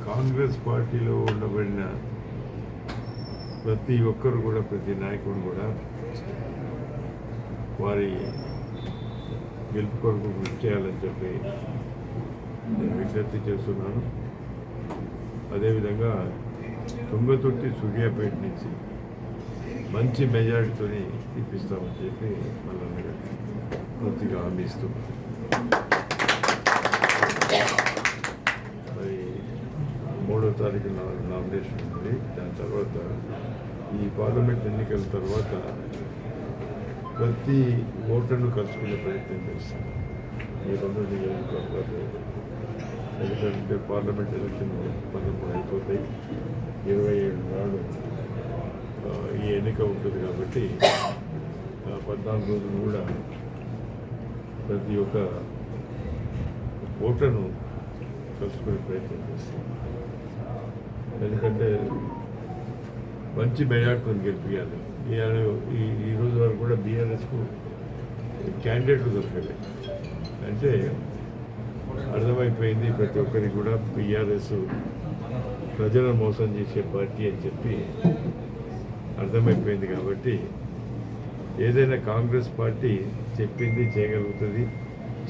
కాంగ్రెస్ పార్టీలో ఉండబడిన ప్రతి ఒక్కరు కూడా, ప్రతి నాయకుడు కూడా వారి గెలుపు కొరకు కృషి చేయాలని చెప్పి నేను విజ్ఞప్తి చేస్తున్నాను. అదేవిధంగా తుంగతుర్తి సూర్యాపేట నుంచి మంచి మెజారిటీతో ఇప్పిస్తామని చెప్పి మళ్ళీ పూర్తిగా హామీ ఇస్తున్నాను. మరి 3వ తారీఖు నామినేషన్ ఉంది. దాని తర్వాత ఈ పార్లమెంట్ ఎన్నికల తర్వాత ప్రతి ఓటర్ను కలుసుకునే ప్రయత్నం చేస్తాం. ఈ 2 నియోజకవర్గాలు ఎందుకంటే పార్లమెంట్ ఎలక్షన్ 13 అయిపోతాయి, 27 నాడు ఈ ఎన్నిక ఉంటుంది కాబట్టి 14 రోజులు కూడా ప్రతి ఒక్క ఓటర్ను కలుసుకునే ప్రయత్నం చేస్తాం. ఎందుకంటే మంచి మెజార్టీతో గెలిపించాలి. ఈ రోజు వరకు కూడా బీఆర్ఎస్కు క్యాండిడేట్లు దొరకలేదు. అంటే అర్థమైపోయింది ప్రతి ఒక్కరికి కూడా బీఆర్ఎస్ ప్రజలను మోసం చేసే పార్టీ అని చెప్పి అర్థమైపోయింది. కాబట్టి ఏదైనా కాంగ్రెస్ పార్టీ చెప్పింది చేయగలుగుతుంది,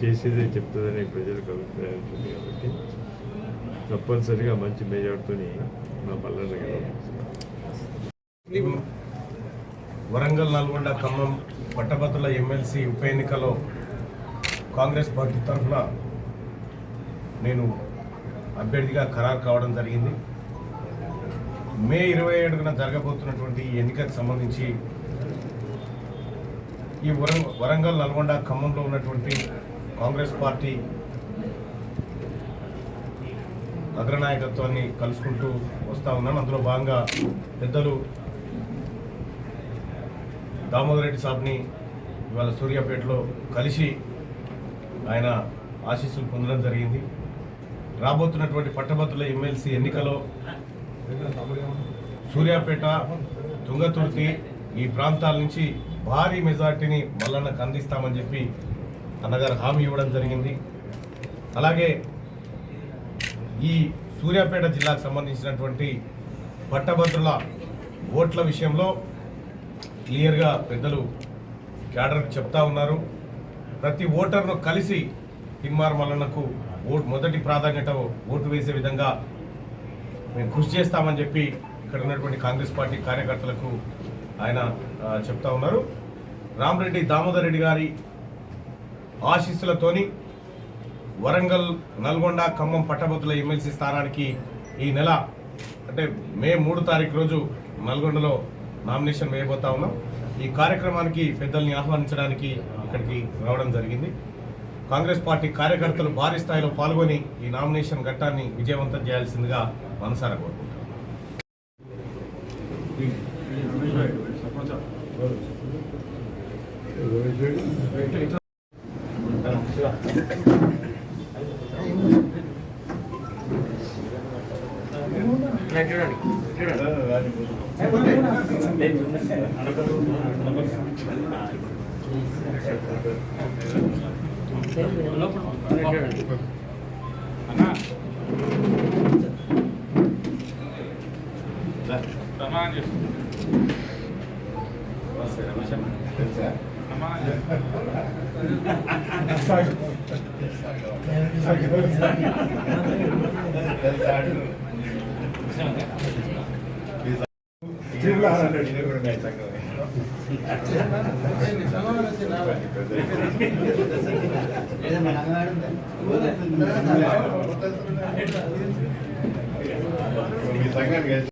చేసేదే చెప్తుందనే ప్రజలకు అభిప్రాయం ఉంది. కాబట్టి తప్పనిసరిగా మంచి మెజార్టీతో మా మల్లన్న గెలవాలి. వరంగల్, నల్గొండ, ఖమ్మం పట్టభద్రుల ఎమ్మెల్సీ ఉప ఎన్నికలో కాంగ్రెస్ పార్టీ తరఫున నేను అభ్యర్థిగా ఖరారు కావడం జరిగింది. మే 27న జరగబోతున్నటువంటి ఈ ఎన్నికకు సంబంధించి ఈ వరంగల్, నల్గొండ, ఖమ్మంలో ఉన్నటువంటి కాంగ్రెస్ పార్టీ అగ్రనాయకత్వాన్ని కలుసుకుంటూ వస్తూ ఉన్నాను. అందులో భాగంగా పెద్దలు దామోదర్ రెడ్డి సాబ్ని ఇవాళ సూర్యాపేటలో కలిసి ఆయన ఆశీస్సులు పొందడం జరిగింది. రాబోతున్నటువంటి పట్టభద్రుల ఎమ్మెల్సీ ఎన్నికలో సూర్యాపేట, తుంగతుర్తి ఈ ప్రాంతాల నుంచి భారీ మెజార్టీని మల్లన్నకు అందిస్తామని చెప్పి అన్నగారు హామీ ఇవ్వడం జరిగింది. అలాగే ఈ సూర్యాపేట జిల్లాకు సంబంధించినటువంటి పట్టభద్రుల ఓట్ల విషయంలో క్లియర్గా పెద్దలు క్యాడర్కి చెప్తా ఉన్నారు. ప్రతి ఓటర్ను కలిసి తిన్మార్ మల్లన్నకు మొదటి ప్రాధాన్యత ఓటు వేసే విధంగా మేము కృషి చేస్తామని చెప్పి ఇక్కడ ఉన్నటువంటి కాంగ్రెస్ పార్టీ కార్యకర్తలకు ఆయన చెప్తా ఉన్నారు. రామరెడ్డి దామోదర్ రెడ్డి గారి ఆశీస్సులతోని వరంగల్, నల్గొండ, ఖమ్మం పట్టభద్రుల ఎమ్మెల్సీ స్థానానికి ఈ నెల అంటే మే 3 తారీఖు రోజు నల్గొండలో నామినేషన్ వేయబోతా ఉన్నాం. ఈ కార్యక్రమానికి పెద్దల్ని ఆహ్వానించడానికి ఇక్కడికి రావడం జరిగింది. కాంగ్రెస్ పార్టీ కార్యకర్తలు భారీ స్థాయిలో పాల్గొని ఈ నామినేషన్ ఘట్టాన్ని విజయవంతం చేయాల్సిందిగా మనసారా కోరుకుంటున్నాం. మీ సంఘానికి